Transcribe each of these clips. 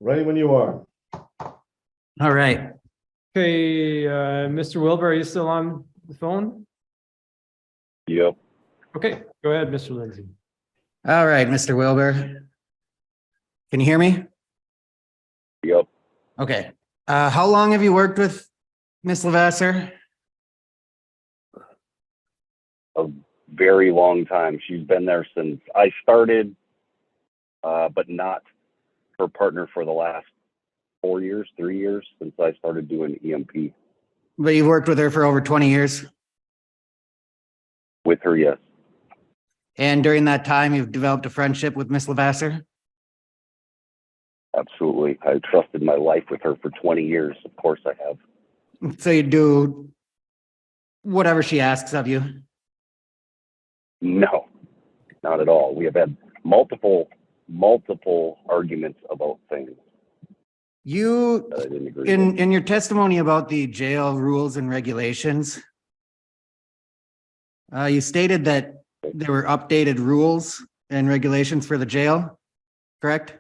Ready when you are. All right. Okay, Mr. Wilber, are you still on the phone? Yep. Okay, go ahead, Mr. Lindsay. All right, Mr. Wilber. Can you hear me? Yep. Okay. How long have you worked with Miss Lavasseur? A very long time. She's been there since I started, but not her partner for the last 3 years since I started doing EMP. But you've worked with her for over 20 years. With her, yes. And during that time, you've developed a friendship with Miss Lavasseur? Absolutely. I trusted my life with her for 20 years. Of course I have. So you do whatever she asks of you? No, not at all. We have had multiple arguments about things You, that I didn't agree with. in your testimony about the jail rules and regulations, you stated that there were updated rules and regulations for the jail, correct?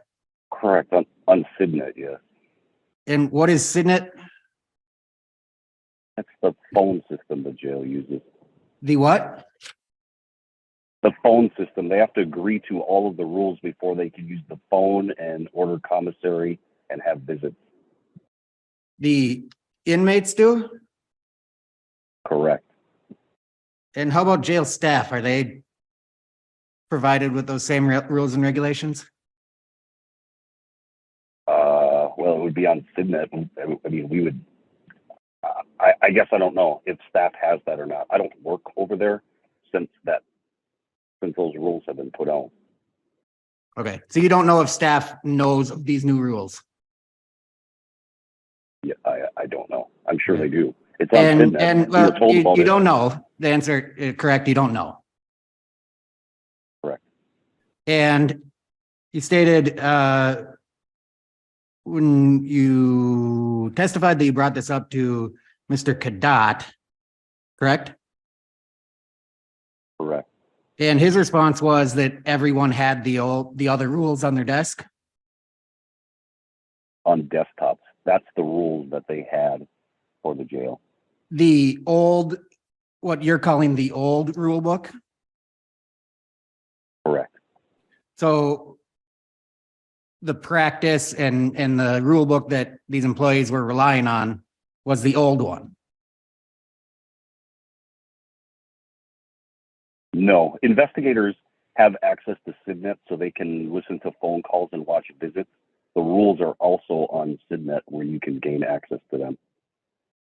Correct. On Signet, yes. And what is Signet? That's the phone system the jail uses. The what? The phone system. They have to agree to all of the rules before they can use the phone and order commissary and have visits. The inmates do? Correct. And how about jail staff? Are they provided with those same rules and regulations? Well, it would be on Signet. I mean, we would. I guess I don't know if staff has that or not. I don't work over there since those rules have been put out. Okay, so you don't know if staff knows of these new rules? Yeah, I don't know. I'm sure they do. It's on Signet. And We were told about you it. don't know. The answer, correct, you don't know. Correct. And you stated when you testified that you brought this up to Mr. Cadat, correct? Correct. And his response was that everyone had the other rules on their desk? On desktops. That's the rules that they had for the jail. The old, what you're calling the old rule book? Correct. So the practice and the rule book that these employees were relying on was the old one? No, investigators have access to Signet so they can listen to phone calls and watch visits. The rules are also on Signet where you can gain access to them.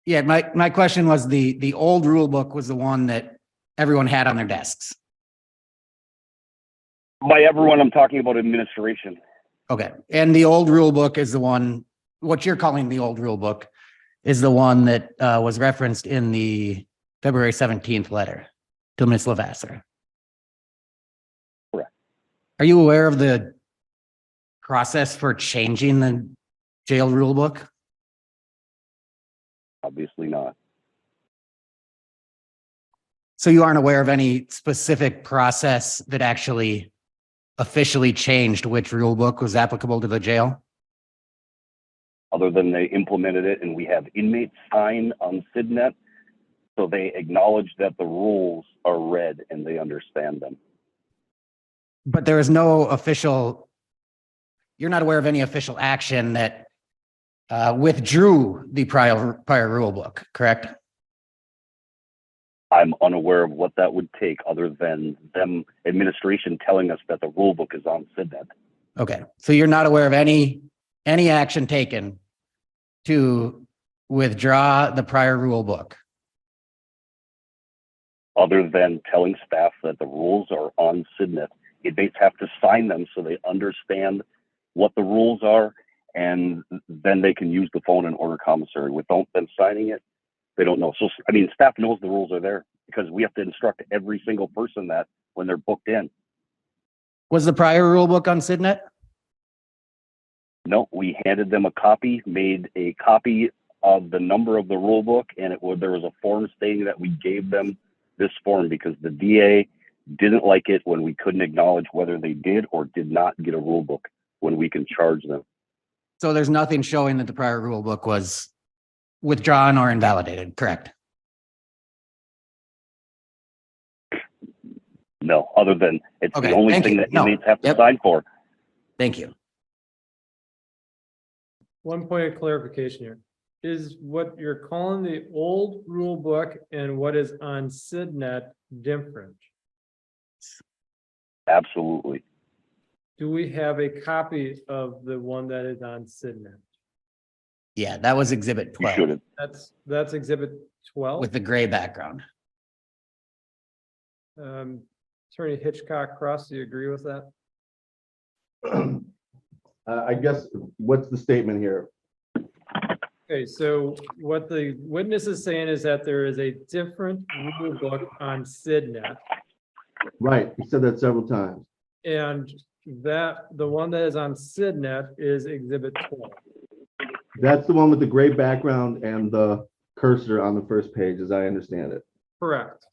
Yeah, my question was the old rule book was the one that everyone had on their desks. By everyone, I'm talking about administration. Okay, and the old rule book is the one, what you're calling the old rule book is the one that was referenced in the February 17th letter to Ms. Lavasseur. Correct. Are you aware of the process for changing the jail rule book? Obviously not. So you aren't aware of any specific process that actually officially changed which rule book was applicable to the jail? Other than they implemented it and we have inmates sign on Signet, so they acknowledge that the rules are read and they understand them. But there is no official, you're not aware of any official action that withdrew the prior rule book, correct? I'm unaware of what that would take other than them administration telling us that the rule book is on Signet. Okay, so you're not aware of any action taken to withdraw the prior rule book? Other than telling staff that the rules are on Signet. Inmates have to sign them so they understand what the rules are, and then they can use the phone and order commissary. Without them signing it, they don't know. So, I mean, staff knows the rules are there because we have to instruct every single person that when they're booked in. Was the prior rule book on Signet? No, we handed them a copy, made a copy of the number of the rule book, and there was a form stating that we gave them this form because the DA didn't like it when we couldn't acknowledge whether they did or did not get a rule book when we can charge them. So there's nothing showing that the prior rule book was withdrawn or invalidated, correct? No, other than it's Okay, the only thank thing you. that No. inmates have to Yep. sign for. Thank you. One point of clarification here. Is what you're calling the old rule book and what is on SIDNet different? Absolutely. Do we have a copy of the one that is on SIDNet? Yeah, that was exhibit You 12 should have. That's exhibit 12. with the gray background. Attorney Hitchcock Cross, do you agree with that? I guess, what's the statement here? Okay, so what the witness is saying is that there is a different rule book on SIDNet. Right, you said that several times. And that the one that is on SIDNet is exhibit 12. That's the one with the gray background and the cursor on the first page, as I understand it. Correct.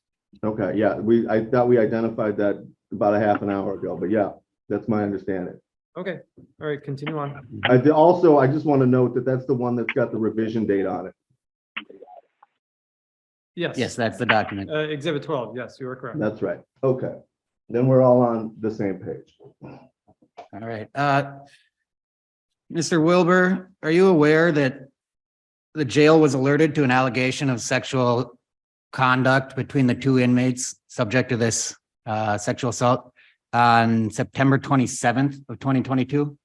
Okay, yeah, I thought we identified that about a half an hour ago, but yeah, that's my understanding. Okay, all right, continue on. I just want to note that that's the one that's got the revision date on it. Yes. Yes, that's the document. Exhibit 12, yes, you are correct. That's right. Okay, then we're all on the same page. All right. Mr. Wilber, are you aware that the jail was alerted to an allegation of sexual conduct between the two inmates subject to this sexual assault on September 27th of 2022?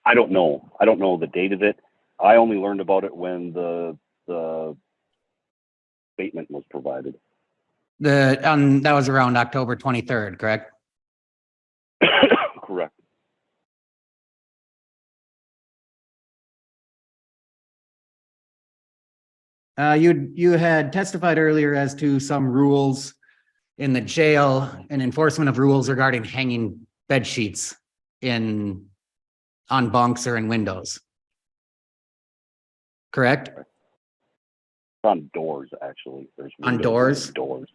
I don't know. I don't know the date of it. I only learned about it when the statement was provided. That was around October 23rd, correct? Correct. You had testified earlier as to some rules in the jail and enforcement of rules regarding hanging bed sheets on bunks or in windows. Correct? On doors, actually. There's On windows doors? and doors.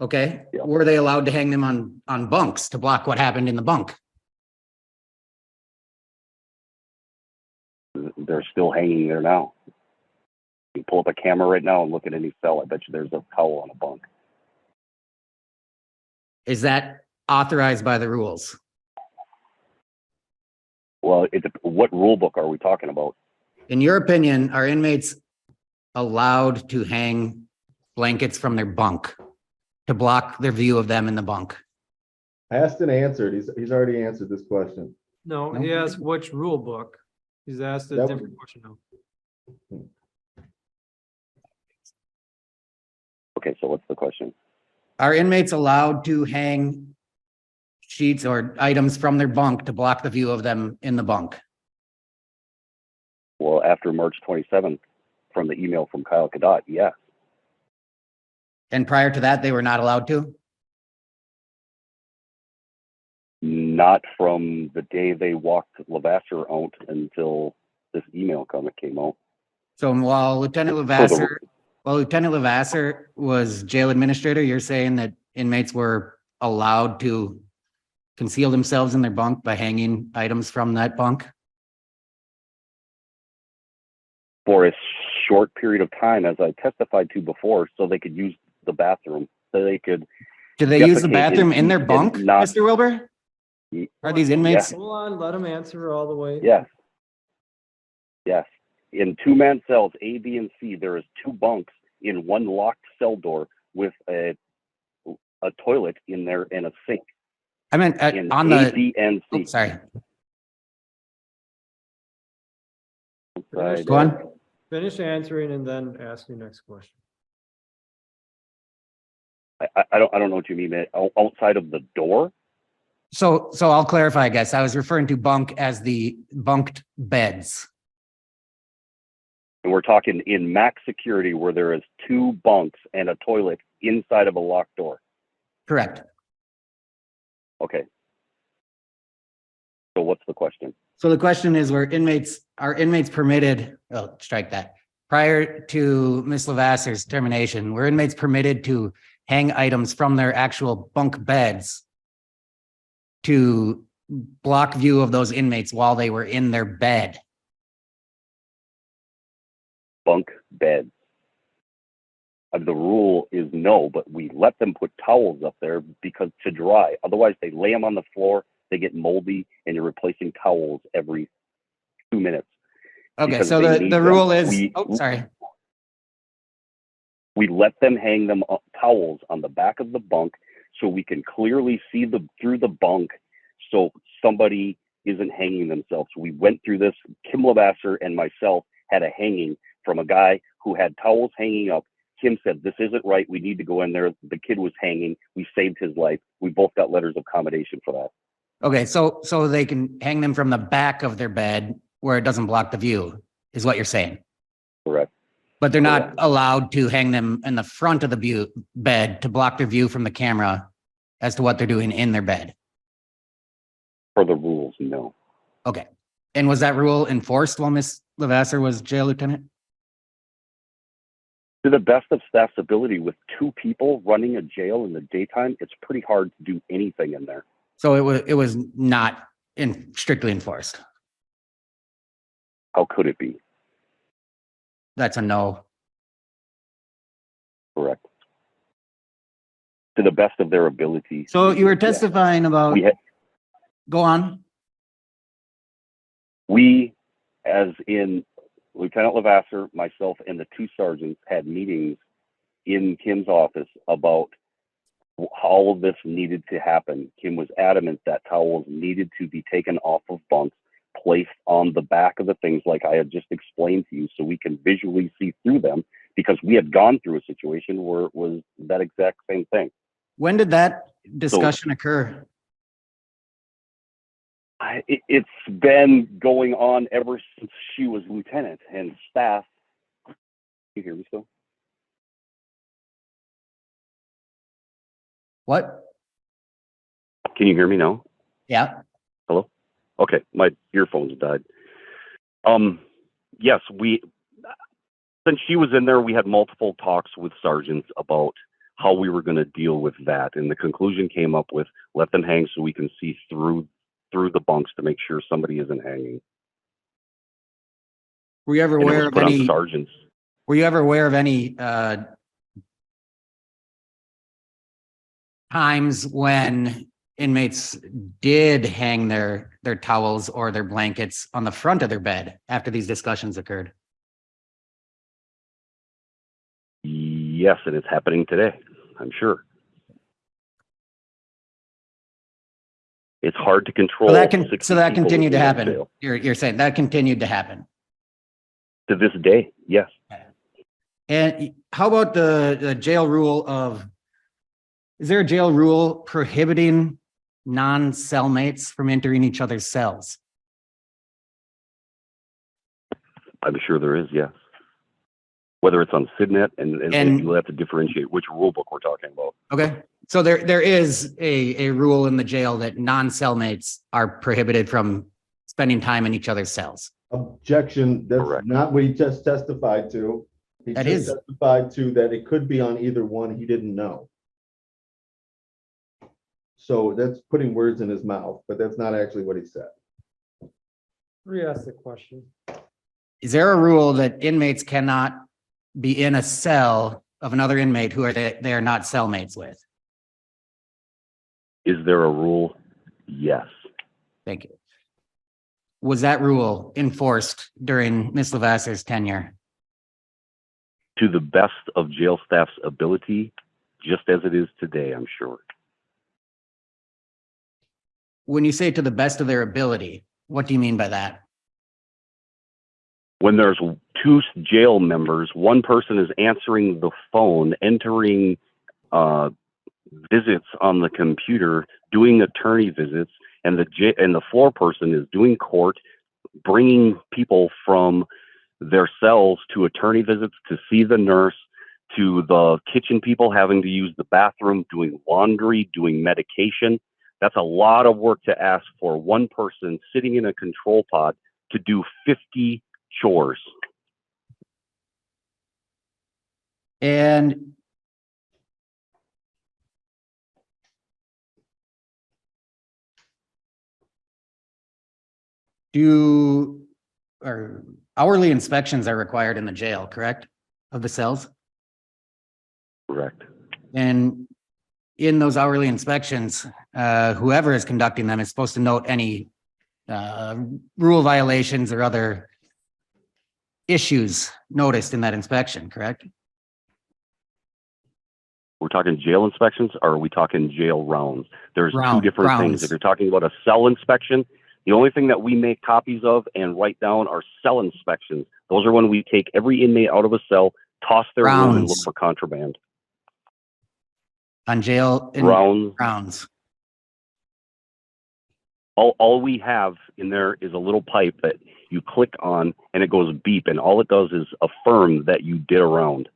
Okay. Yeah. Were they allowed to hang them on bunks to block what happened in the bunk? They're still hanging there now. You pull up a camera right now and look at any cell. I bet you there's a towel on a bunk. Is that authorized by the rules? Well, what rule book are we talking about? In your opinion, are inmates allowed to hang blankets from their bunk to block their view of them in the bunk? Asked and answered. He's already answered this question. No, he asked which rule book. He's asked a That different question now. Okay, so what's the question? Are inmates allowed to hang sheets or items from their bunk to block the view of them in the bunk? Well, after March 27th, from the email from Kyle Cadet, yes. And prior to that, they were not allowed to? Not from the day they walked Lavasseur out until this email came out. So while Lieutenant Lavasseur was jail administrator, you're saying that inmates were allowed to conceal themselves in their bunk by hanging items from that bunk? For a short period of time, as I testified to before, so they could use the bathroom, so they could. Do they use the defecate bathroom in their and bunk, not- Mr. Wilber? Are these inmates? Hold on, let him answer all the way. Yes. Yes. In two-man cells, A, B, and C, there is two bunks in one locked cell door with a toilet in there and a sink. I meant In on A, the, B, and oh, C. sorry, Outside, go on. Finish answering and then ask your next question. I don't know what you mean, man. Outside of the door? So I'll clarify, I guess. I was referring to bunk as the bunked beds. And we're talking in max security where there is two bunks and a toilet inside of a locked door. Correct. Okay. So what's the question? So the question is, are inmates permitted, oh, strike that. Prior to Ms. Lavasseur's termination, were inmates permitted to hang items from their actual bunk beds to block view of those inmates while they were in their bed? Bunk beds. The rule is no, but we let them put towels up there because to dry. Otherwise, they lay them on the floor, they get moldy, and you're replacing towels every 2 minutes. Okay, Because so they the need them. rule is, oh, sorry. We let them hang them towels on the back of the bunk so we can clearly see through the bunk so somebody isn't hanging themselves. We went through this. Kim Lavasseur and myself had a hanging from a guy who had towels hanging up. Kim said, this isn't right. We need to go in there. The kid was hanging. We saved his life. We both got letters of commendation for that. Okay, so they can hang them from the back of their bed where it doesn't block the view, is what you're saying. Correct. But they're not Correct. allowed to hang them in the front of the bed to block their view from the camera as to what they're doing in their bed. For the rules, no. Okay. And was that rule enforced while Ms. Lavasseur was jail lieutenant? To the best of staff's ability, with 2 people running a jail in the daytime, it's pretty hard to do anything in there. So it was not strictly enforced. How could it be? That's a no. Correct. To the best of their ability. So you were testifying about, go on. We, as in Lieutenant Lavasseur, myself, and the 2 sergeants had meetings in Kim's office about how all of this needed to happen. Kim was adamant that towels needed to be taken off of bunks, placed on the back of the things like I had just explained to you so we can visually see through them, because we had gone through a situation where it was that exact same thing. When did that discussion occur? It's been going on ever since she was lieutenant and staff. Can you hear me still? What? Can you hear me now? Yeah. Hello? Okay, my earphones died. Yes, since she was in there, we had multiple talks with sergeants about how we were going to deal with that. And the conclusion came up with, let them hang so we can see through the bunks to make sure somebody isn't hanging. Were you ever And it aware was of put on any, sergeants. were you ever aware of any times when inmates did hang their towels or their blankets on the front of their bed after these discussions occurred? Yes, and it's happening today, I'm sure. It's hard to control. So that 60 people continued to in happen. jail. You're saying that continued to happen. To this day, yes. And how about the jail rule of, is there a jail rule prohibiting non-cellmates from entering each other's cells? I'm sure there is, yes. Whether it's on SIDNET and you'll have to differentiate which rule book we're talking about. Okay. So there is a rule in the jail that non-cellmates are prohibited from spending time in each other's cells. Objection, that's Correct. not what he just testified to. He That just is. testified to that it could be on either one, he didn't know. So that's putting words in his mouth, but that's not actually what he said. Re-ask the question. Is there a rule that inmates cannot be in a cell of another inmate who they are not cellmates with? Is there a rule? Yes. Thank you. Was that rule enforced during Ms. Lavasseur's tenure? To the best of jail staff's ability, just as it is today, I'm sure. When you say to the best of their ability, what do you mean by that? When there's 2 jail members, one person is answering the phone, entering visits on the computer, doing attorney visits, and the floor person is doing court, bringing people from their cells to attorney visits, to see the nurse, to the kitchen people having to use the bathroom, doing laundry, doing medication. That's a lot of work to ask for one person sitting in a control pod to do 50 chores. And or hourly inspections are required in the jail, correct? Of the cells? Correct. And in those hourly inspections, whoever is conducting them is supposed to note any rule violations or other issues noticed in that inspection, correct? We're talking jail inspections, or are we talking jail rounds? There's two different rounds. things. If you're talking about a cell inspection, the only thing that we make copies of and write down are cell inspections. Those are when we take every inmate out of a cell, toss their room, and look Rounds. for contraband. On jail Rounds. rounds. All we have in there is a little pipe that you click on and it goes beep, and all it does is affirm that you did a round.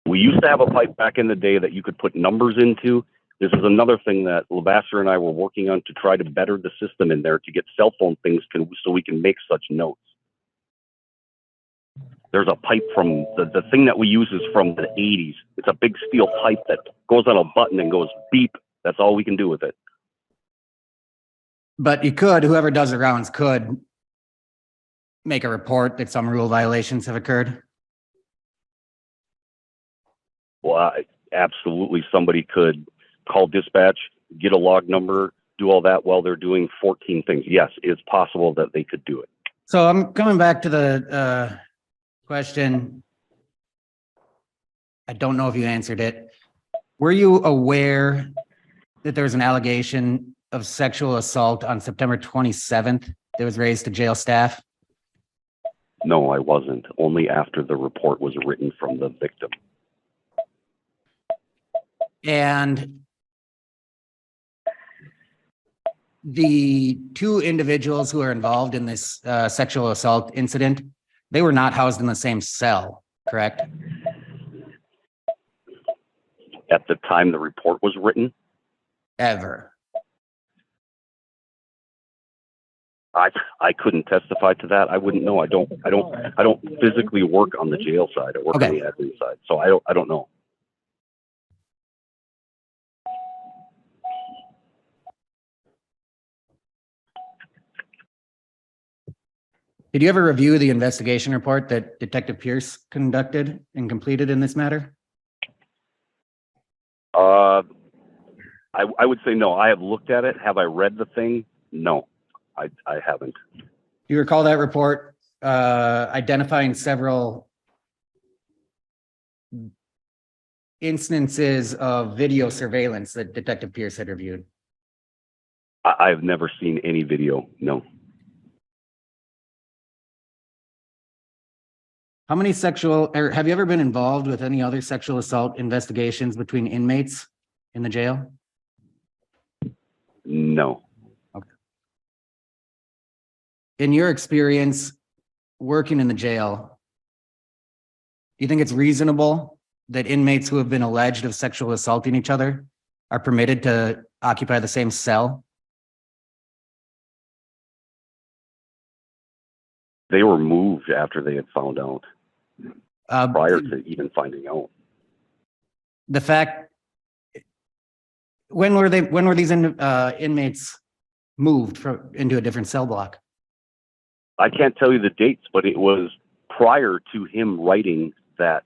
We used to have a pipe back in the day that you could put numbers into. This is another thing that Lavasseur and I were working on to try to better the system in there to get cell phone things so we can make such notes. There's a pipe from the thing that we use is from the 80s. It's a big steel pipe that goes on a button and goes beep. That's all we can do with it. But you could, whoever does the rounds could make a report that some rule violations have occurred. Well, absolutely. Somebody could call dispatch, get a log number, do all that while they're doing 14 things. Yes, it's possible that they could do it. So I'm coming back to the question. I don't know if you answered it. Were you aware that there was an allegation of sexual assault on September 27th that was raised to jail staff? No, I wasn't. Only after the report was written from the victim. And the two individuals who are involved in this sexual assault incident, they were not housed in the same cell, correct? At the time the report was written? Ever. I couldn't testify to that. I wouldn't know. I don't physically work on the jail side. I work on the admin side. So I don't know. Did you ever review the investigation report that Detective Pierce conducted and completed in this matter? I would say no. I have looked at it. Have I read the thing? No, I haven't. Do you recall that report identifying several instances of video surveillance that Detective Pierce had reviewed? I've never seen any video. No. How many have you ever been involved with any other sexual assault investigations between inmates in the jail? No. Okay. In your experience working in the jail, do you think it's reasonable that inmates who have been alleged of sexual assaulting each other are permitted to occupy the same cell? They were moved after they had found out. Prior to even finding out. The fact, when were these inmates moved into a different cell block? I can't tell you the dates, but it was prior to him writing that.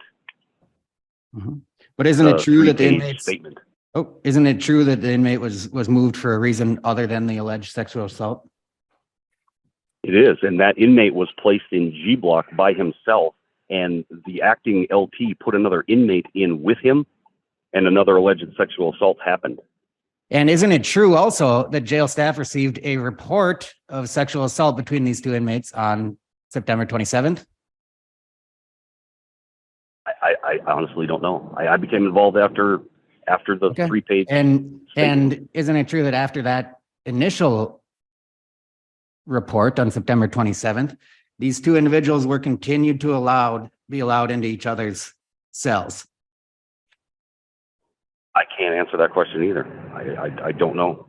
Mm-hmm. But isn't it true that the inmates statement? Oh, isn't it true that the inmate was moved for a reason other than the alleged sexual assault? It is, and that inmate was placed in G block by himself, and the acting LT put another inmate in with him, and another alleged sexual assault happened. And isn't it true also that jail staff received a report of sexual assault between these two inmates on September 27th? I honestly don't know. I became involved after the 3-page. And isn't it true that after that initial report on September 27th, these two individuals were continued to be allowed into each other's cells? I can't answer that question either. I don't know.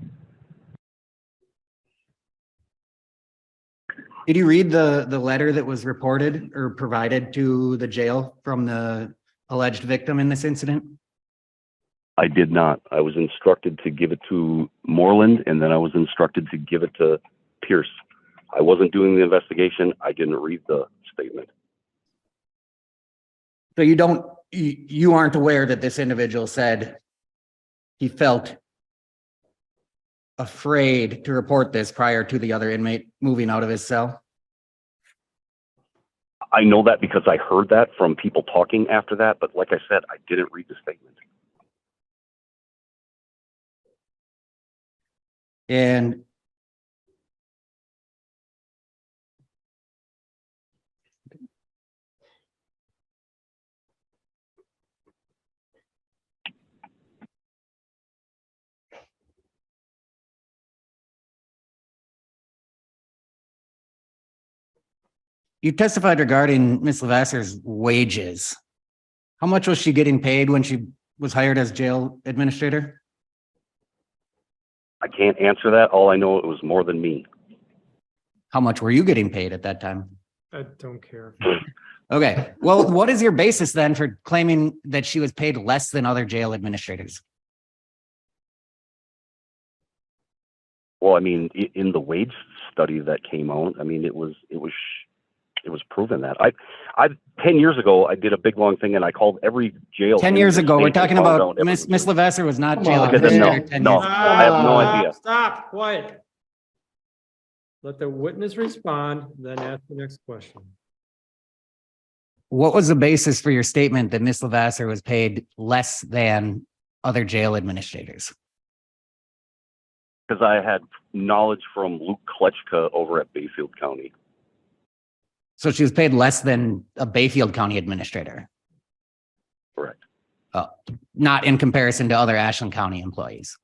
Did you read the letter that was reported or provided to the jail from the alleged victim in this incident? I did not. I was instructed to give it to Moreland, and then I was instructed to give it to Pierce. I wasn't doing the investigation. I didn't read the statement. So you aren't aware that this individual said he felt afraid to report this prior to the other inmate moving out of his cell? I know that because I heard that from people talking after that, but like I said, I didn't read the statement. And you testified regarding Ms. Lavasseur's wages. How much was she getting paid when she was hired as jail administrator? I can't answer that. All I know, it was more than me. How much were you getting paid at that time? I don't care. Okay, well, what is your basis then for claiming that she was paid less than other jail administrators? Well, I mean, in the wage study that came out, I mean, it was proven that. I 10 years ago, I did a big long thing and I called every jail. 10 in years the ago, we're state and talking found about out Miss everything. Lavasser was not Come jail on, administrator man. 10 No, years ago. I have no idea. Stop, quiet. Let the witness respond, then ask the next question. What was the basis for your statement that Miss Lavasser was paid less than other jail administrators? Because I had knowledge from Luke Kletchka over at Bayfield County. So she was paid less than a Bayfield County administrator, Correct. not in comparison to other Ashland County employees.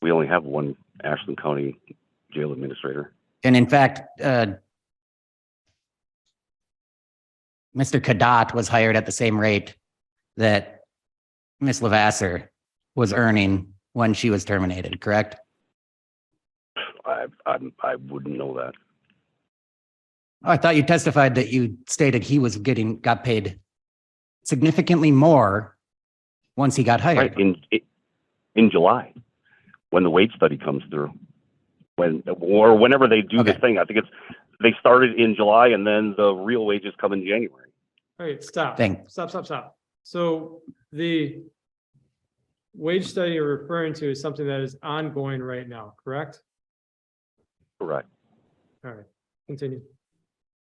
We only have one Ashland County jail administrator. And in fact, Mr. Kadat was hired at the same rate that Miss Lavasser was earning when she was terminated, correct? I wouldn't know that. Oh, I thought you testified that you stated he was got paid significantly more once he got hired. Right, in July, when the wage study comes through, whenever they do Okay. this thing. I think they started in July and then the real wages come in January. All right, stop. Thank- Stop. So the wage study you're referring to is something that is ongoing right now, correct? Correct. All right, continue.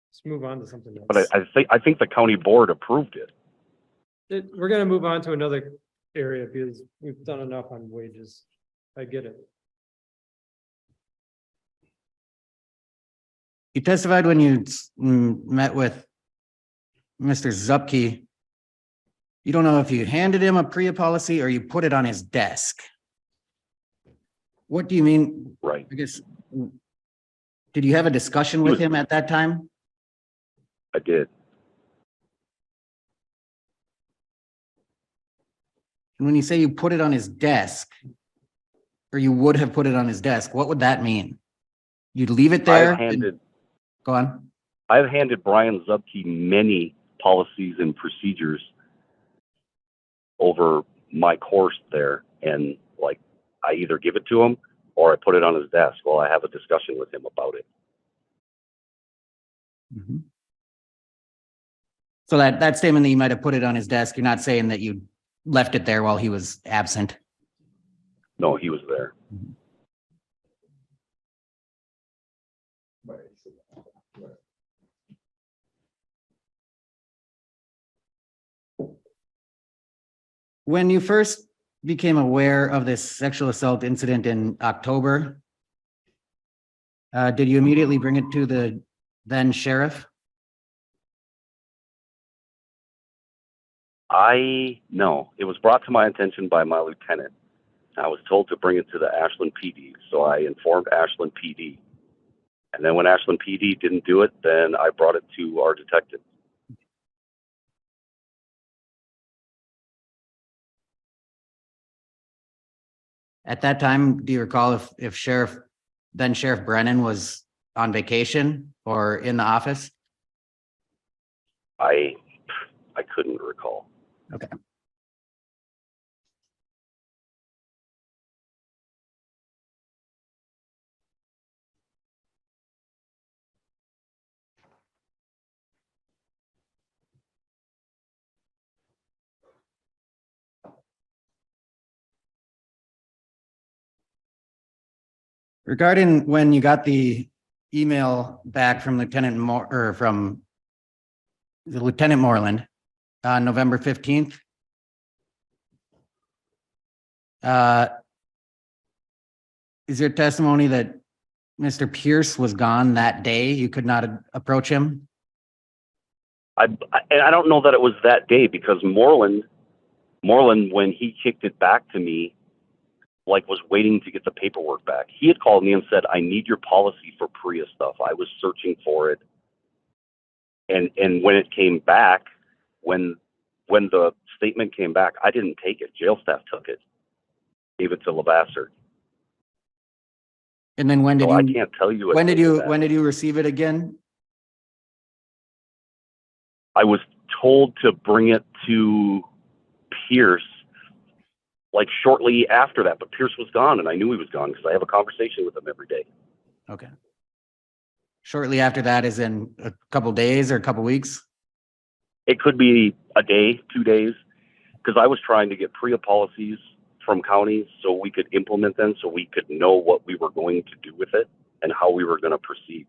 Let's move on to something else. But I think the county board approved it. We're gonna move on to another area because we've done enough on wages. I get it. You testified when you met with Mr. Zupke. You don't know if you handed him a PREA policy or you put it on his desk. What do you mean? Right. I guess, did you have a discussion with him at that time? I did. And when you say you put it on his desk, or you would have put it on his desk, what would that mean? You'd leave it there? Go on. I've handed Brian Zupke many policies and procedures over my course there, and like I either give it to him or I put it on his desk while I have a discussion with him about it. Mhm. So that statement that you might have put it on his desk, you're not saying that you left it there while he was absent? No, he was there. When you first became aware of this sexual assault incident in October, did you immediately bring it to the then sheriff? No, it was brought to my attention by my lieutenant. I was told to bring it to the Ashland PD, so I informed Ashland PD. And then when Ashland PD didn't do it, then I brought it to our detective. At that time, do you recall if then Sheriff Brennan was on vacation or in the office? I couldn't recall. Okay. Regarding when you got the email back from Lieutenant Moore, or from the Lieutenant Moreland on November 15th. Is your testimony that Mr. Pierce was gone that day? You could not approach him? I don't know that it was that day, because Moreland, when he kicked it back to me, like was waiting to get the paperwork back. He had called me and said, I need your policy for PREA stuff. I was searching for it. And when it came back, when the statement came back, I didn't take it. Jail staff took it, gave it to Lavasseur. And then when did So I you, can't tell you. when did you receive it again? I was told to bring it to Pierce like shortly after that, but Pierce was gone, and I knew he was gone because I have a conversation with him every day. Okay. Shortly after that is in a couple days or a couple weeks? It could be a day, 2 days, because I was trying to get PREA policies from counties so we could implement them, so we could know what we were going to do with it and how we were going to proceed.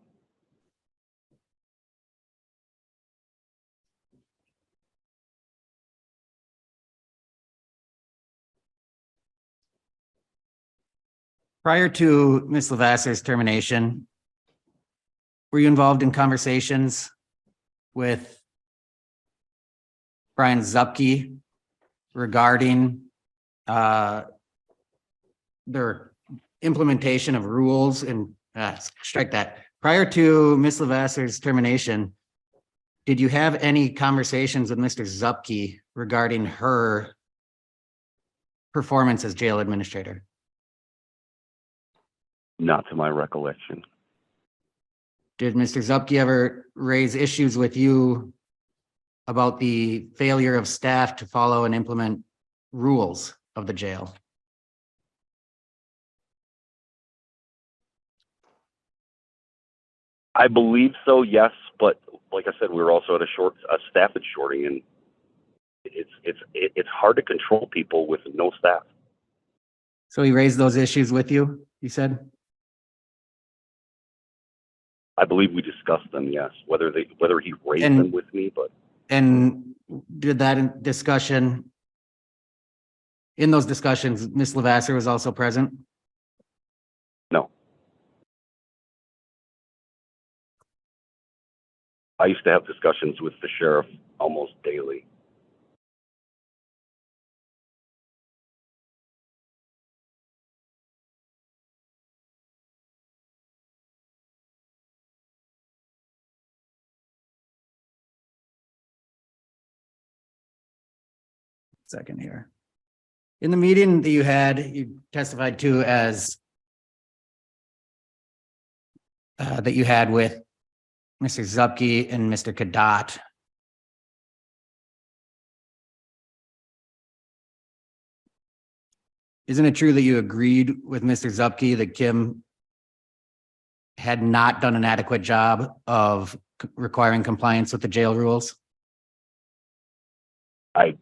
Prior to Ms. Lavasseur's termination, were you involved in conversations with Brian Zupke regarding their implementation of rules and strike that? Prior to Ms. Lavasseur's termination, did you have any conversations with Mr. Zupke regarding her performance as jail administrator? Not to my recollection. Did Mr. Zupke ever raise issues with you about the failure of staff to follow and implement rules of the jail? I believe so, yes, but like I said, we were also at a staffage shorting, and it's hard to control people with no staff. So he raised those issues with you, you said? I believe we discussed them, yes. Whether he raised And- them with me, but And did that discussion, in those discussions, Ms. Lavasseur was also present? no. I used to have discussions with the sheriff almost daily. Second here. In the meeting that you testified to as that you had with Mr. Zupke and Mr. Kadat. Isn't it true that you agreed with Mr. Zupke that Kim had not done an adequate job of requiring compliance with the jail rules? I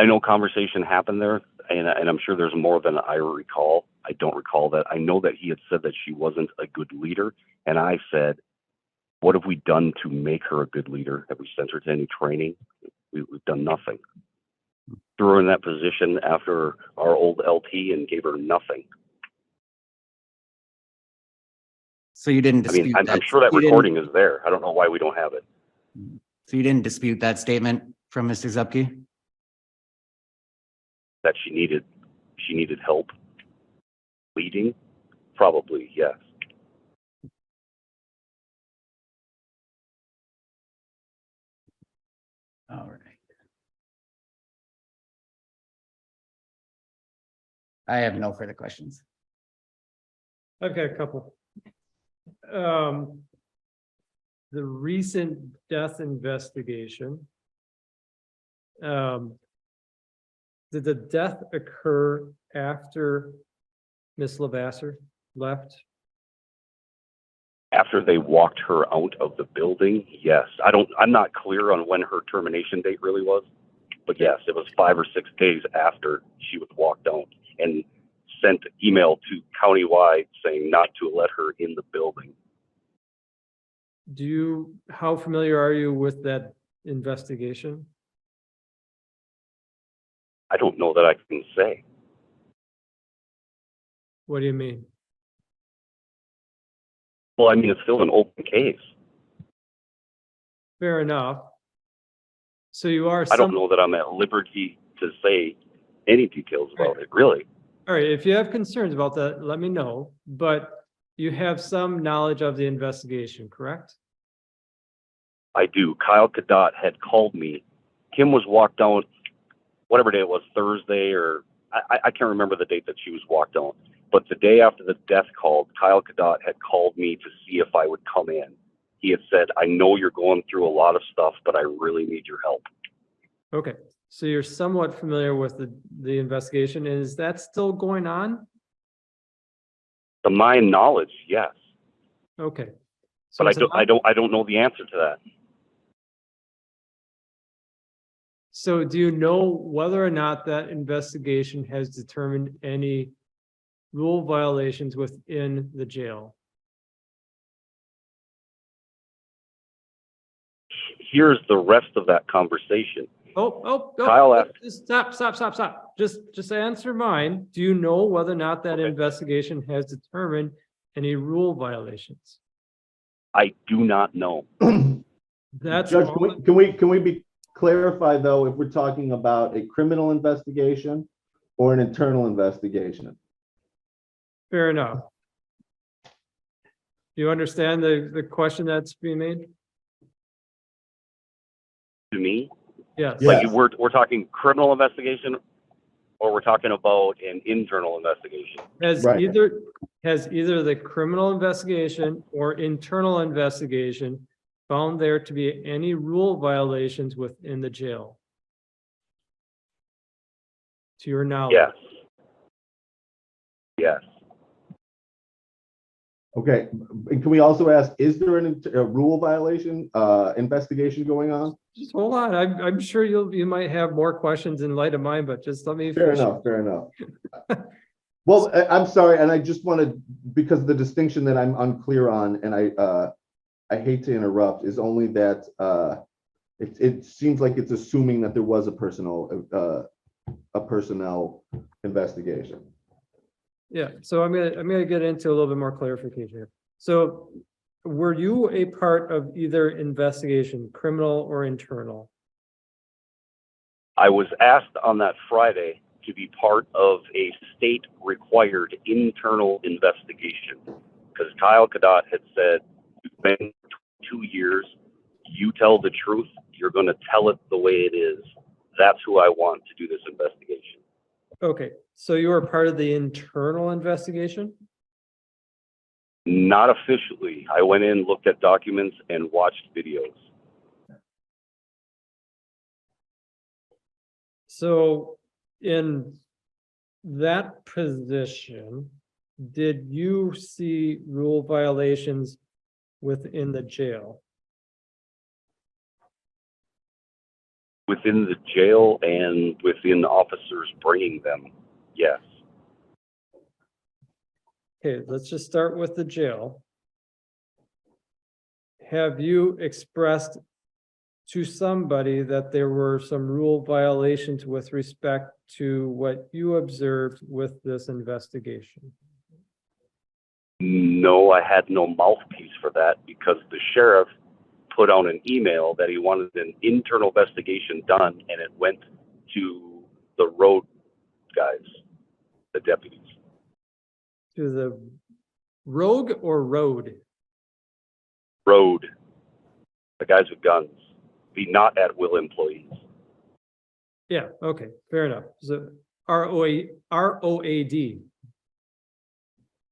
know conversation happened there, and I'm sure there's more than I recall. I don't recall that. I know that he had said that she wasn't a good leader, and I said, what have we done to make her a good leader? Have we sent her to any training? We've done nothing. Threw her in that position after our old LT and gave her nothing. So you didn't I mean, dispute that? I'm sure that You didn't- recording is there. I don't know why we don't have it. So you didn't dispute that statement from Mr. Zupke? That she needed help leading? Probably, yes. All right. I have no further questions. I've got a couple. The recent death investigation. Did the death occur after Miss Lavasseur left? After they walked her out of the building, yes. I'm not clear on when her termination date really was, but yes, it was 5 or 6 days after she was walked out. And sent email to countywide saying not to let her in the building. How familiar are you with that investigation? I don't know that I can say. What do you mean? Well, I mean, it's still an open case. Fair enough. So you are I don't know that I'm at liberty to say any details about it, really. All right, if you have concerns about that, let me know, but you have some knowledge of the investigation, correct? I do. Kyle Kadott had called me. Kim was walked down, whatever day it was, Thursday, or I can't remember the date that she was walked down. But the day after the death called, Kyle Kadott had called me to see if I would come in. He had said, I know you're going through a lot of stuff, but I really need your help. Okay, so you're somewhat familiar with the investigation. Is that still going on? To my knowledge, yes. Okay. So But it's I don't know the answer to that. So do you know whether or not that investigation has determined any rule violations within the jail? Here's the rest of that conversation. Oh, Kyle asked- just stop. Just answer mine. Do you know whether or not that investigation has determined any rule violations? I do not know. That's Judge, all. can we be clarified though, if we're talking about a criminal investigation or an internal investigation? Fair enough. Do you understand the question that's being made? To me, Yes. Yeah. like we're talking criminal investigation, or we're talking about an internal investigation. Has Right. either the criminal investigation or internal investigation found there to be any rule violations within the jail? To your knowledge? Yes. Yes. Okay, and can we also ask, is there a rule violation investigation going on? Just hold on. I'm sure you might have more questions in light of mine, but just let me. Fair finish. enough. Well, I'm sorry, and I just wanted, because the distinction that I'm unclear on, and I hate to interrupt, is only that it seems like it's assuming that there was a personnel investigation. Yeah, so I'm gonna get into a little bit more clarification here. So were you a part of either investigation, criminal or internal? I was asked on that Friday to be part of a state required internal investigation because Kyle Kadott had said, it's been 2 years, you tell the truth, you're going to tell it the way it is. That's who I want to do this investigation. Okay, so you were part of the internal investigation? Not officially. I went in, looked at documents, and watched videos. So in that position, did you see rule violations within the jail? Within the jail and within officers bringing them, yes. Okay, let's just start with the jail. Have you expressed to somebody that there were some rule violations with respect to what you observed with this investigation? No, I had no mouthpiece for that because the sheriff put out an email that he wanted an internal investigation done, and it went to the road guys, the deputies. To the rogue or road? Road, the guys with guns, the not at will employees. Yeah, okay, fair enough. So ROAD.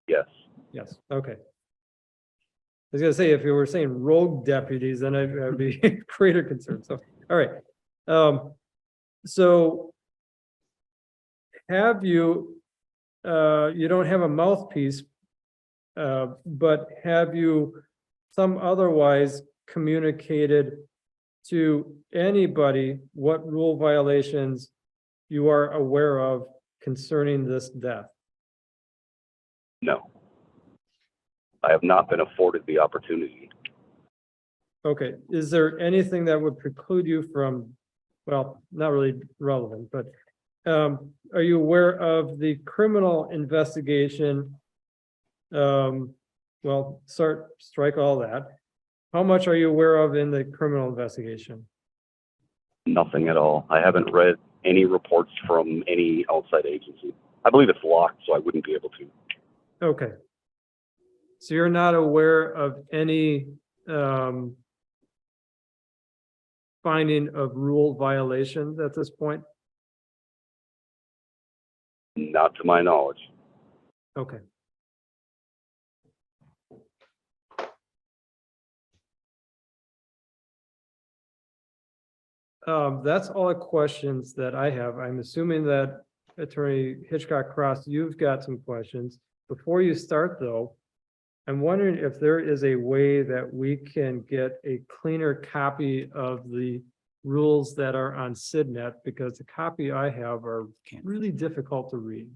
Yes. Yes, okay. I was gonna say, if you were saying rogue deputies, then I'd be greater concern. So, all right. So have you, you don't have a mouthpiece, but have you some otherwise communicated to anybody what rule violations you are aware of concerning this death? No. I have not been afforded the opportunity. Okay, is there anything that would preclude you from, well, not really relevant, but are you aware of the criminal investigation? Well, strike all that. How much are you aware of in the criminal investigation? Nothing at all. I haven't read any reports from any outside agency. I believe it's locked, so I wouldn't be able to. Okay. So you're not aware of any finding of rule violations at this point? Not to my knowledge. Okay. That's all the questions that I have. I'm assuming that Attorney Hitchcock-Cross, you've got some questions. Before you start though, I'm wondering if there is a way that we can get a cleaner copy of the rules that are on SIDNet, because the copy I have are really difficult to read.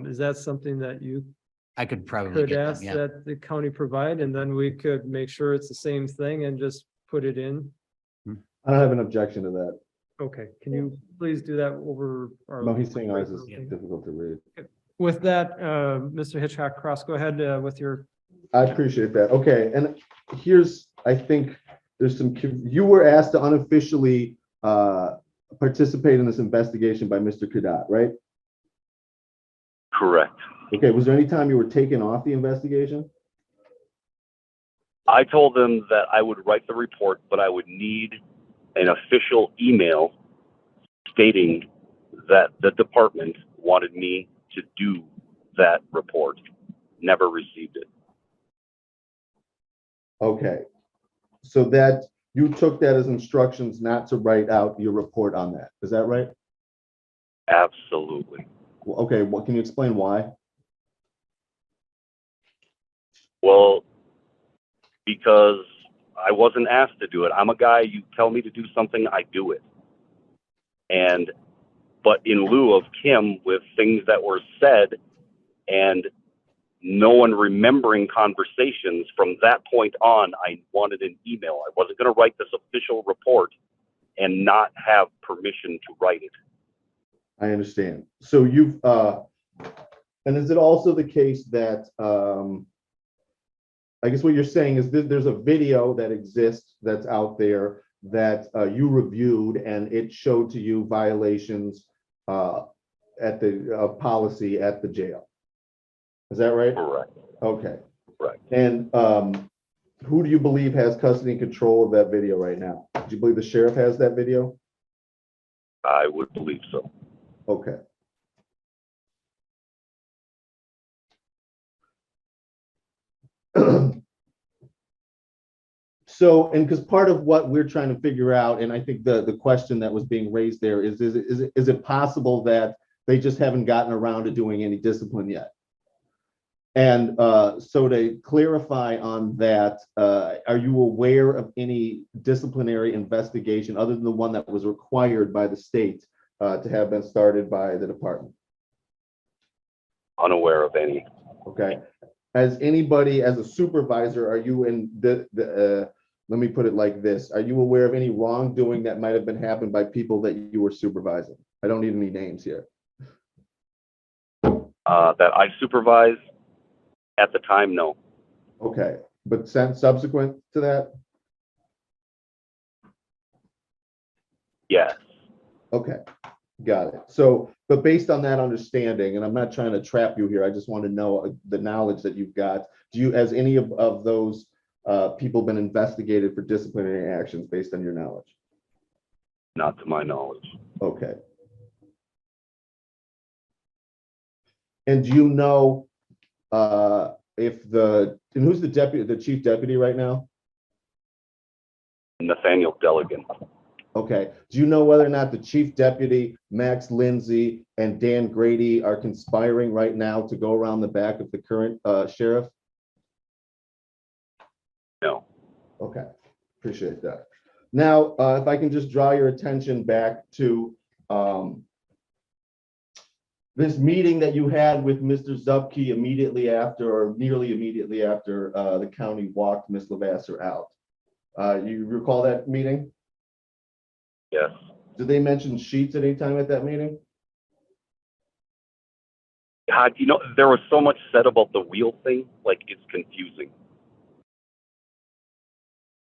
Is that something that you I could probably could get them, ask yeah. that the county provide, and then we could make sure it's the same thing and just put it in? I don't have an objection to that. Okay, can you please do that over? our- No, he's saying ours is Okay. difficult to read. With that, Mr. Hitchcock-Cross, go ahead with your, I appreciate that. Okay, and here's, I think there's some, you were asked to unofficially participate in this investigation by Mr. Kadat, right? Correct. Okay, was there any time you were taken off the investigation? I told them that I would write the report, but I would need an official email stating that the department wanted me to do that report. Never received it. Okay, so that, you took that as instructions not to write out your report on that, is that right? Absolutely. Well, okay, what, can you explain why? Well, because I wasn't asked to do it. I'm a guy, you tell me to do something, I do it. But in lieu of Kim, with things that were said and no one remembering conversations from that point on, I wanted an email. I wasn't going to write this official report and not have permission to write it. I understand. So you've, and is it also the case that, I guess what you're saying is that there's a video that exists that's out there that you reviewed and it showed to you violations at the policy at the jail. Is that right? Correct. Okay. Right. And who do you believe has custody and control of that video right now? Do you believe the sheriff has that video? I would believe so. Okay. So, and because part of what we're trying to figure out, and I think the question that was being raised there is it possible that they just haven't gotten around to doing any discipline yet? And so to clarify on that, are you aware of any disciplinary investigation other than the one that was required by the state to have been started by the department? Unaware of any. Okay. As anybody, as a supervisor, are you in let me put it like this. Are you aware of any wrongdoing that might have been happened by people that you were supervising? I don't need any names here. That I supervise at the time, no. Okay, but since subsequent to that? Yes. Okay, got it. So, but based on that understanding, and I'm not trying to trap you here, I just want to know the knowledge that you've got. Do you, has any of those people been investigated for disciplinary actions based on your knowledge? Not to my knowledge. Okay. And do you know if and who's the deputy, the chief deputy right now? Nathaniel Delegan. Okay. Do you know whether or not the chief deputy, Max Lindsay, and Dan Grady are conspiring right now to go around the back of the current sheriff? No. Okay, appreciate that. Now, if I can just draw your attention back to this meeting that you had with Mr. Zupke immediately after, or nearly immediately after, the county walked Ms. Lavasseur out. You recall that meeting? Yes. Did they mention sheets at any time at that meeting? God, there was so much said about the wheel thing, like it's confusing.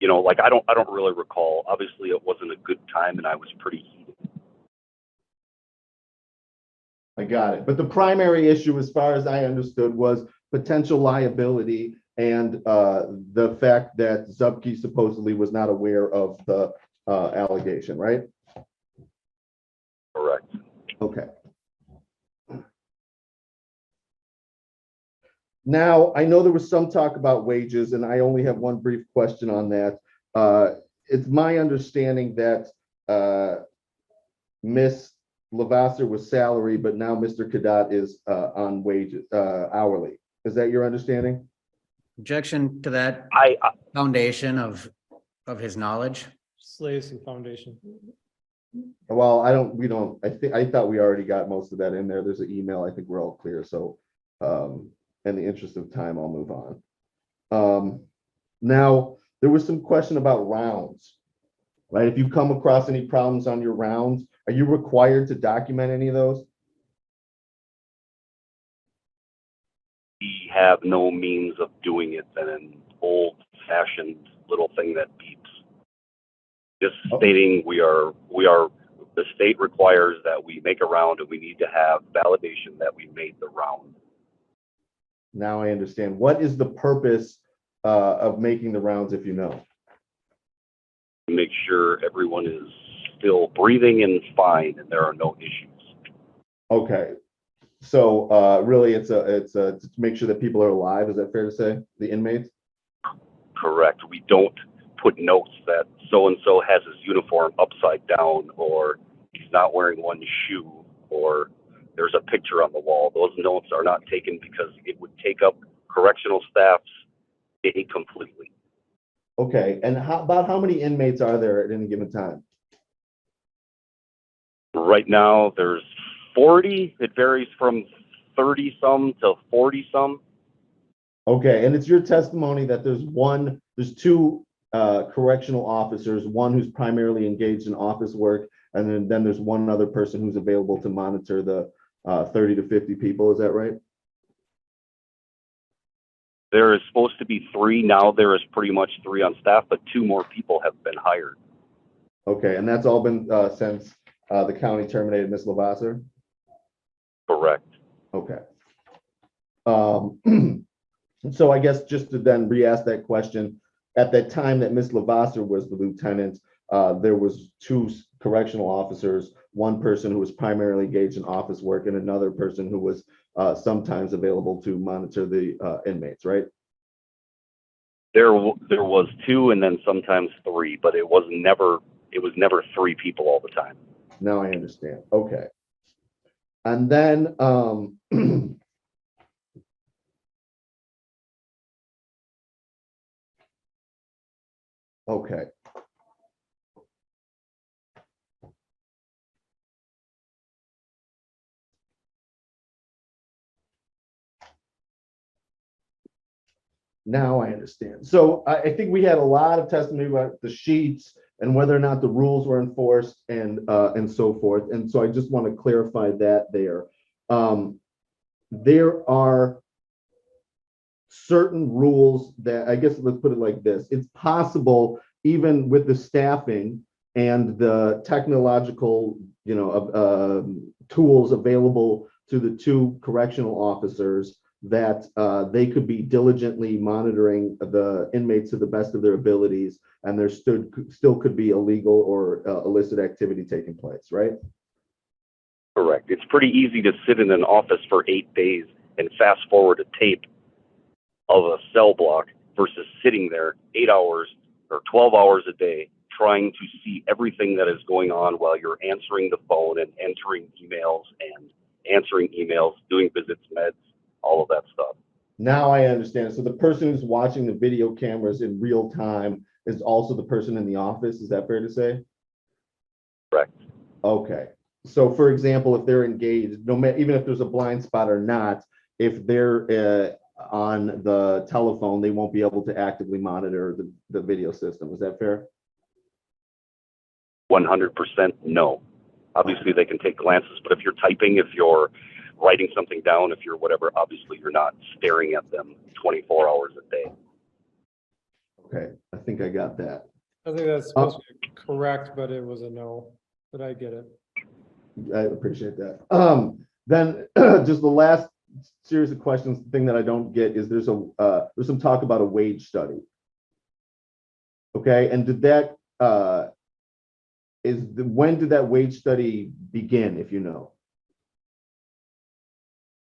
Like I don't really recall. Obviously it wasn't a good time and I was pretty heated. I got it. But the primary issue, as far as I understood, was potential liability and the fact that Zupke supposedly was not aware of the allegation, right? Correct. Okay. Now, I know there was some talk about wages, and I only have one brief question on that. It's my understanding that Ms. Lavasseur was salary, but now Mr. Cadet is on wages, hourly. Is that your understanding? Objection to that I foundation of his knowledge. Slaves Foundation. Well, I thought we already got most of that in there. There's an email. I think we're all clear. So, in the interest of time, I'll move on. Now, there was some question about rounds, right? If you come across any problems on your rounds, are you required to document any of those? We have no means of doing it than an old-fashioned little thing that beeps. Just stating the state requires that we make a round and we need to have validation that we made the round. Now I understand. What is the purpose of making the rounds, if you know? Make sure everyone is still breathing and fine and there are no issues. Okay. So really it's to make sure that people are alive. Is that fair to say? The inmates? Correct. We don't put notes that so-and-so has his uniform upside down or he's not wearing one shoe or there's a picture on the wall. Those notes are not taken because it would take up correctional staff's day completely. Okay. And about how many inmates are there at any given time? Right now, there's 40. It varies from 30-some to 40-some. Okay. And it's your testimony that there's two correctional officers, one who's primarily engaged in office work, and then there's one other person who's available to monitor the 30 to 50 people. Is that right? There is supposed to be 3. Now there is pretty much 3 on staff, but 2 more people have been hired. Okay. And that's all been since the county terminated Ms. Lavasseur? Correct. Okay. So I guess just to then re-ask that question, at that time that Ms. Lavasseur was the lieutenant, there was 2 correctional officers, one person who was primarily engaged in office work and another person who was sometimes available to monitor the inmates, right? There was 2 and then sometimes 3, but it was never 3 people all the time. Now I understand. Okay. And then okay. Now I understand. So I think we had a lot of testimony about the sheets and whether or not the rules were enforced and so forth. And so I just want to clarify that there. There are certain rules that, I guess, let's put it like this. It's possible, even with the staffing and the technological, tools available to the 2 correctional officers, that they could be diligently monitoring the inmates to the best of their abilities, and there still could be illegal or illicit activity taking place, right? Correct. It's pretty easy to sit in an office for 8 days and fast forward a tape of a cell block versus sitting there 8 hours or 12 hours a day trying to see everything that is going on while you're answering the phone and entering emails and answering emails, doing visits, meds, all of that stuff. Now I understand. So the person who's watching the video cameras in real time is also the person in the office. Is that fair to say? Correct. Okay. so for example, if they're engaged, no matter, even if there's a blind spot or not, if they're on the telephone, they won't be able to actively monitor the video system. Is that fair? 100% no. Obviously, they can take glances, but if you're typing, if you're writing something down, if you're whatever, obviously you're not staring at them 24 hours a day. Okay, I think I got that. I think that's supposed to be correct, but it was a no, but I get it. I appreciate that. Then just the last series of questions, the thing that I don't get is there's some talk about a wage study. Okay, and did that when did that wage study begin, if you know?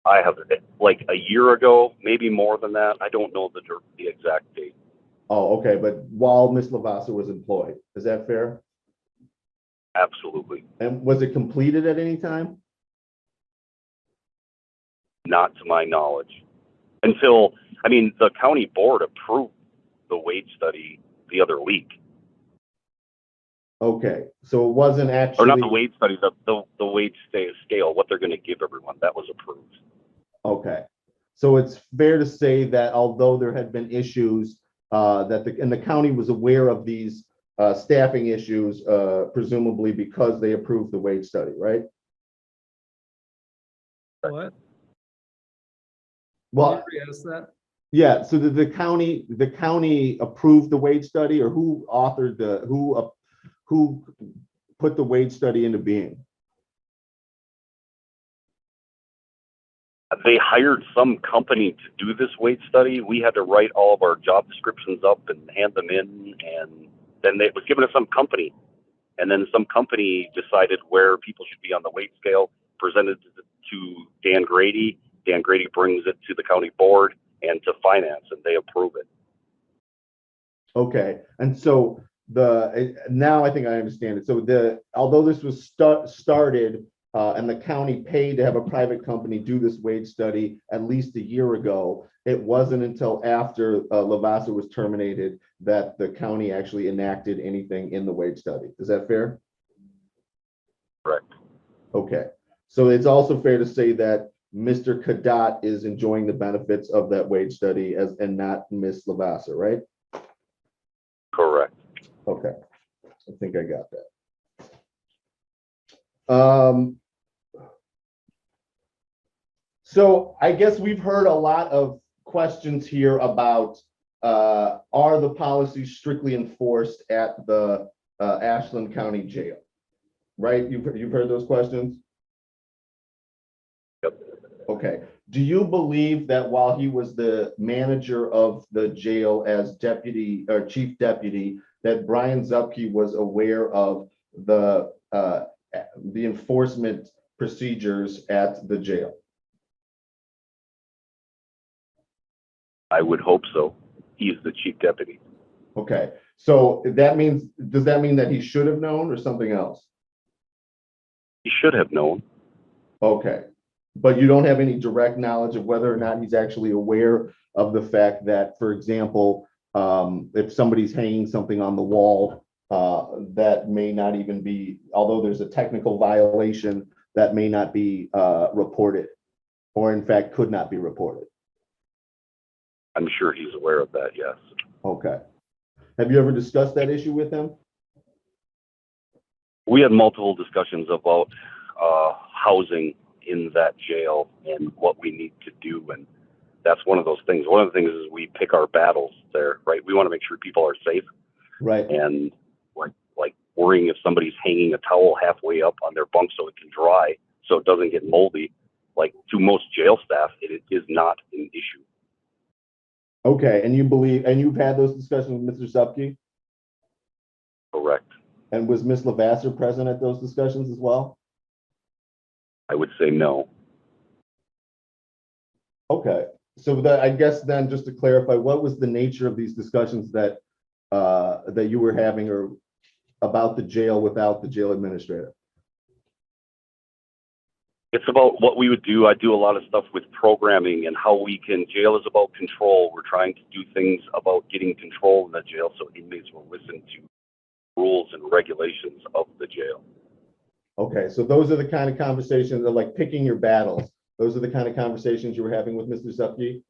I have like a year ago, maybe more than that. I don't know the exact date. Oh, okay, but while Ms. Lavasseur was employed, is that fair? Absolutely. And was it completed at any time? Not to my knowledge. Until, I mean, the county board approved the wage study the other week. Okay, so it wasn't Or actually. not the wage study, the wage scale, what they're going to give everyone. That was approved. Okay, so it's fair to say that although there had been issues that the county was aware of these staffing issues, presumably because they approved the wage study, right? What? Well, Can you re-ask that? yeah. So did the county approved the wage study, or who authored who put the wage study into being? They hired some company to do this wage study. We had to write all of our job descriptions up and hand them in, and then it was given to some company. And then some company decided where people should be on the wage scale, presented it to Dan Grady. Dan Grady brings it to the county board and to finance, and they approve it. Okay, and so now I think I understand it. So although this was started and the county paid to have a private company do this wage study at least a year ago, it wasn't until after Lavasseur was terminated that the county actually enacted anything in the wage study. Is that fair? Correct. Okay, so it's also fair to say that Mr. Cadat is enjoying the benefits of that wage study and not Ms. Lavasseur, right? Correct. Okay, I think I got that. So I guess we've heard a lot of questions here about are the policies strictly enforced at the Ashland County Jail, right? You've heard those questions? Yep. Okay. Do you believe that while he was the manager of the jail as deputy or chief deputy, that Brian Zupke was aware of the enforcement procedures at the jail? I would hope so. He's the chief deputy. Okay, so that means, does that mean that he should have known or something else? He should have known. Okay, but you don't have any direct knowledge of whether or not he's actually aware of the fact that, for example, if somebody's hanging something on the wall, that may not even be, although there's a technical violation, that may not be reported, or in fact could not be reported. I'm sure he's aware of that, yes. Okay. Have you ever discussed that issue with him? We had multiple discussions about housing in that jail and what we need to do, and that's one of those things. One of the things is we pick our battles there, right? We want to make sure people are safe, Right. and like worrying if somebody's hanging a towel halfway up on their bunk so it can dry, so it doesn't get moldy. Like, to most jail staff, it is not an issue. Okay, and you believe, and you've had those discussions with Mr. Zupke? Correct. And was Ms. Lavasseur present at those discussions as well? I would say no. Okay, so I guess then, just to clarify, what was the nature of these discussions that that you were having, or about the jail without the jail administrator? It's about what we would do. I do a lot of stuff with programming and how we can, jail is about control. We're trying to do things about getting control in the jail so inmates will listen to rules and regulations of the jail. Okay, so those are the kind of conversations that like picking your battles. Those are the kind of conversations you were having with Mr. Zupke?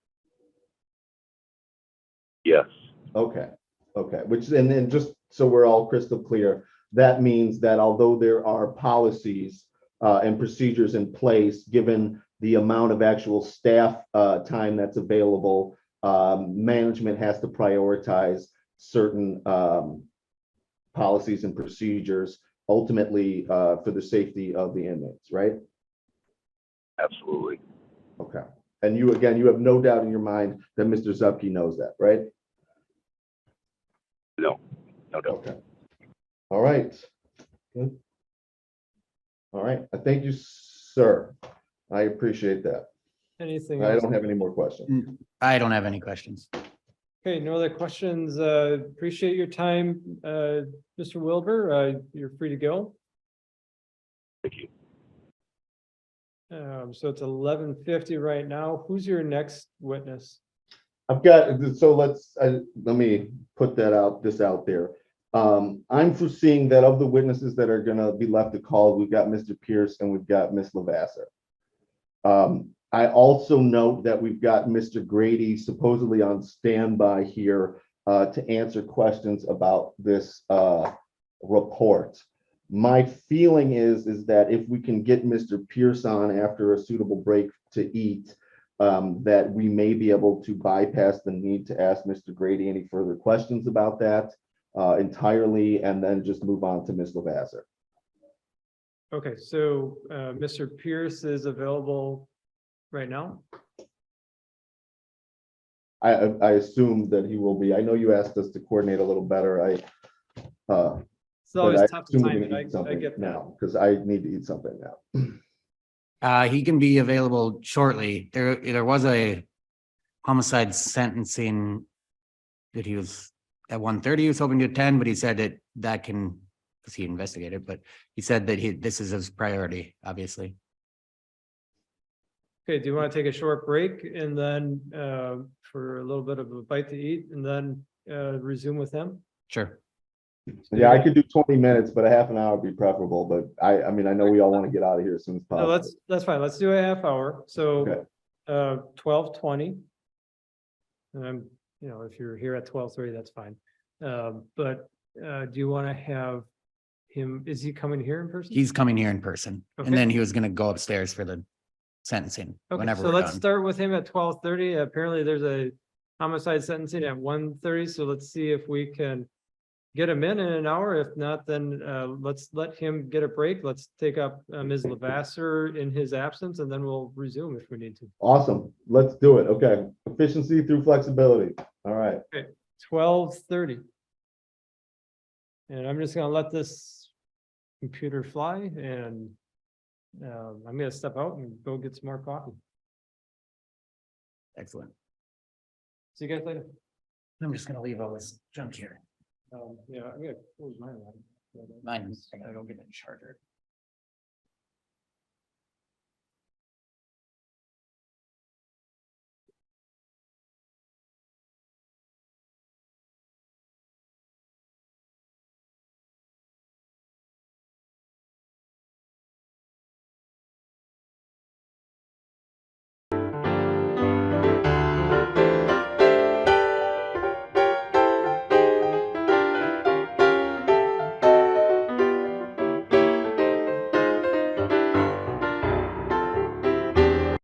Yes. Okay, okay, which, and then just so we're all crystal clear, that means that although there are policies and procedures in place, given the amount of actual staff time that's available, management has to prioritize certain policies and procedures, ultimately for the safety of the inmates, right? Absolutely. Okay. And you, again, you have no doubt in your mind that Mr. Zupke knows that, right? No doubt. Okay. All right. Good. All right. I thank you, sir. I appreciate that. Anything I else? don't have any more questions. I don't have any questions. Okay, no other questions. Appreciate your time, Mr. Wilber. You're free to go. Thank you. So it's 11:50 right now. Who's your next witness? I've got, so let me put this out there. I'm foreseeing that of the witnesses that are gonna be left to call, we've got Mr. Pierce and we've got Ms. Lavasseur. I also note that we've got Mr. Grady supposedly on standby here to answer questions about this report. My feeling is that if we can get Mr. Pierce on after a suitable break to eat, that we may be able to bypass the need to ask Mr. Grady any further questions about that entirely, and then just move on to Ms. Lavasseur. Okay, so Mr. Pierce is available right now. I assume that he will be. I know you asked us to coordinate a little better. It's always but I tough to assume we're time gonna it. eat I something get that. now because I need to eat something now. He can be available shortly. There was a homicide sentencing that he was at 1:30. He was hoping to attend, but he said that can, because he investigated, but he said that this is his priority, obviously. Okay, do you want to take a short break and then for a little bit of a bite to eat and then resume with him? Sure. Yeah, I could do 20 minutes, but a half an hour would be preferable. But I mean, I know we all want to get out of here as soon as No, possible. that's fine. Let's do a half hour. So 12:20. You know, if you're here at 12:30, that's fine. But do you want to have him, is he coming here in person? He's coming here in person, Okay. and then he was gonna go upstairs for the sentencing Okay, whenever so we're let's done. start with him at 12:30. Apparently there's a homicide sentencing at 1:30. So let's see if we can get him in an hour. If not, then let's let him get a break. Let's take up Ms. Lavasseur in his absence, and then we'll resume if we need to. Awesome. Let's do it. Okay. Efficiency through flexibility. All right. 12:30. And I'm just gonna let this computer fly, and I'm gonna step out and go get some more coffee. Excellent. See you guys later. I'm just gonna leave all this junk here. Yeah, I'm gonna close mine. Mine, I gotta go get a charger.